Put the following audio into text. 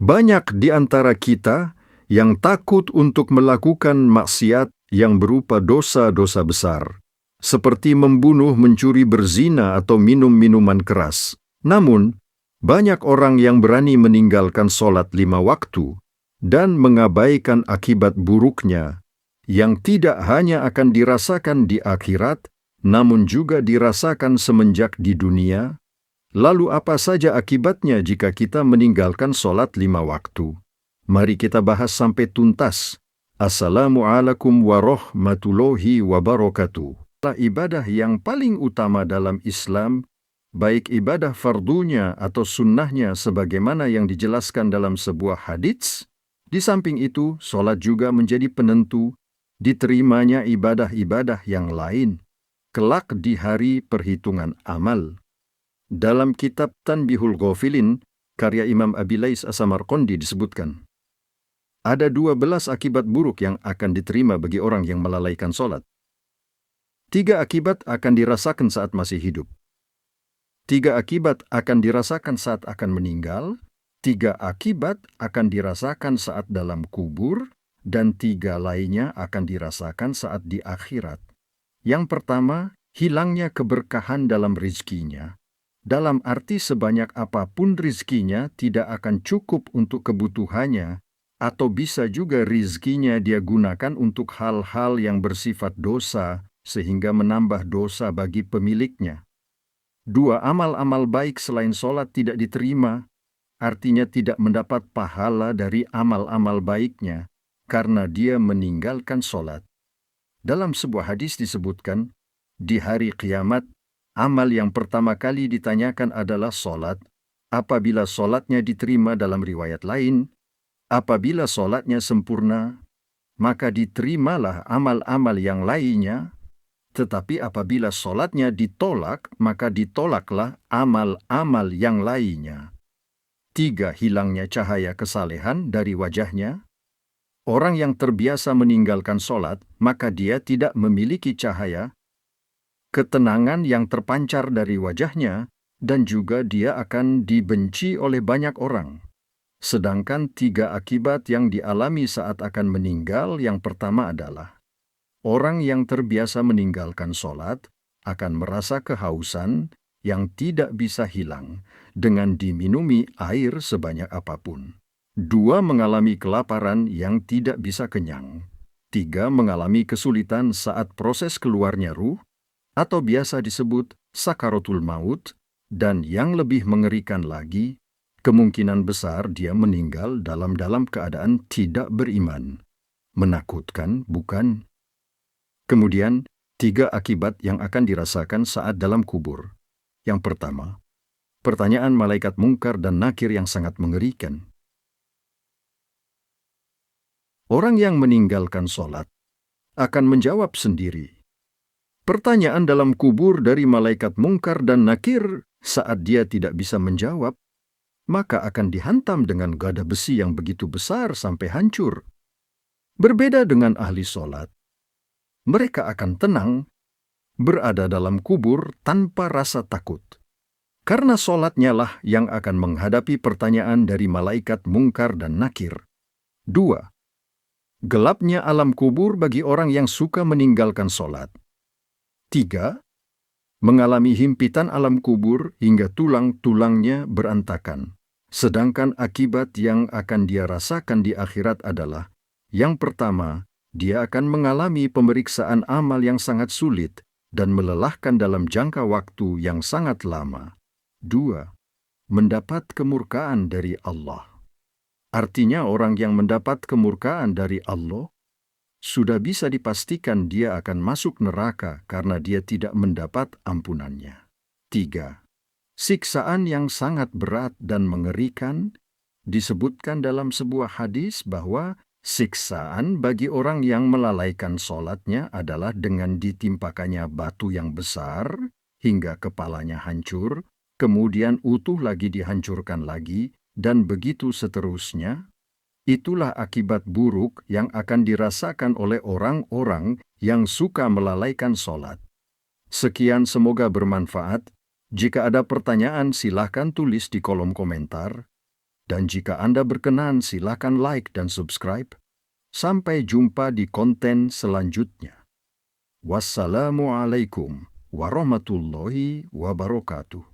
Banyak di antara kita yang takut untuk melakukan maksiat yang berupa dosa-dosa besar, seperti membunuh, mencuri, berzina, atau minum minuman keras. Namun, banyak orang yang berani meninggalkan sholat 5 waktu dan mengabaikan akibat buruknya, yang tidak hanya akan dirasakan di akhirat, namun juga dirasakan semenjak di dunia. Lalu apa saja akibatnya jika kita meninggalkan sholat 5 waktu? Mari kita bahas sampai tuntas. Assalamualaikum warahmatullahi wabarakatuh. Ibadah yang paling utama dalam Islam, baik ibadah fardunya atau sunnahnya sebagaimana yang dijelaskan dalam sebuah hadits. Di samping itu, sholat juga menjadi penentu diterimanya ibadah-ibadah yang lain kelak di hari perhitungan amal. Dalam kitab Tanbihul Ghafilin, karya Imam Abi Lais As-Samarqandi disebutkan, ada 12 akibat buruk yang akan diterima bagi orang yang melalaikan sholat. 3 akibat akan dirasakan saat masih hidup. 3 akibat akan dirasakan saat akan meninggal. 3 akibat akan dirasakan saat dalam kubur. Dan 3 lainnya akan dirasakan saat di akhirat. Yang pertama, hilangnya keberkahan dalam rizkinya. Dalam arti sebanyak apapun rizkinya tidak akan cukup untuk kebutuhannya, atau bisa juga rizkinya dia gunakan untuk hal-hal yang bersifat dosa, sehingga menambah dosa bagi pemiliknya. 2, amal-amal baik selain sholat tidak diterima, artinya tidak mendapat pahala dari amal-amal baiknya, karena dia meninggalkan sholat. Dalam sebuah hadis disebutkan, di hari kiamat, amal yang pertama kali ditanyakan adalah sholat. Apabila sholatnya diterima dalam riwayat lain, apabila sholatnya sempurna, maka diterimalah amal-amal yang lainnya. Tetapi apabila sholatnya ditolak, maka ditolaklah amal-amal yang lainnya. 3, hilangnya cahaya kesalehan dari wajahnya. Orang yang terbiasa meninggalkan sholat, maka dia tidak memiliki cahaya ketenangan yang terpancar dari wajahnya, dan juga dia akan dibenci oleh banyak orang. Sedangkan 3 akibat yang dialami saat akan meninggal, yang pertama adalah orang yang terbiasa meninggalkan sholat akan merasa kehausan yang tidak bisa hilang dengan diminumi air sebanyak apapun. 2, mengalami kelaparan yang tidak bisa kenyang. 3, mengalami kesulitan saat proses keluarnya ruh, atau biasa disebut sakaratul maut, dan yang lebih mengerikan lagi, kemungkinan besar dia meninggal dalam keadaan tidak beriman. Menakutkan, bukan? Kemudian, 3 akibat yang akan dirasakan saat dalam kubur. Yang pertama, pertanyaan malaikat mungkar dan nakir yang sangat mengerikan. Orang yang meninggalkan sholat akan menjawab sendiri. Pertanyaan dalam kubur dari malaikat mungkar dan nakir saat dia tidak bisa menjawab, maka akan dihantam dengan gada besi yang begitu besar sampai hancur. Berbeda dengan ahli sholat, mereka akan tenang berada dalam kubur tanpa rasa takut. Karena sholatnya lah yang akan menghadapi pertanyaan dari malaikat mungkar dan nakir. 2, gelapnya alam kubur bagi orang yang suka meninggalkan sholat. 3, mengalami himpitan alam kubur hingga tulang-tulangnya berantakan. Sedangkan akibat yang akan dia rasakan di akhirat adalah, yang pertama, dia akan mengalami pemeriksaan amal yang sangat sulit dan melelahkan dalam jangka waktu yang sangat lama. 2, mendapat kemurkaan dari Allah. Artinya orang yang mendapat kemurkaan dari Allah, sudah bisa dipastikan dia akan masuk neraka karena dia tidak mendapat ampunannya. 3, siksaan yang sangat berat dan mengerikan disebutkan dalam sebuah hadis bahwa siksaan bagi orang yang melalaikan sholatnya adalah dengan ditimpakannya batu yang besar hingga kepalanya hancur, kemudian utuh lagi dihancurkan lagi, dan begitu seterusnya. Itulah akibat buruk yang akan dirasakan oleh orang-orang yang suka melalaikan sholat. Sekian, semoga bermanfaat. Jika ada pertanyaan, silahkan tulis di kolom komentar. Dan jika Anda berkenan, silakan like dan subscribe. Sampai jumpa di konten selanjutnya. Wassalamualaikum warahmatullahi wabarakatuh.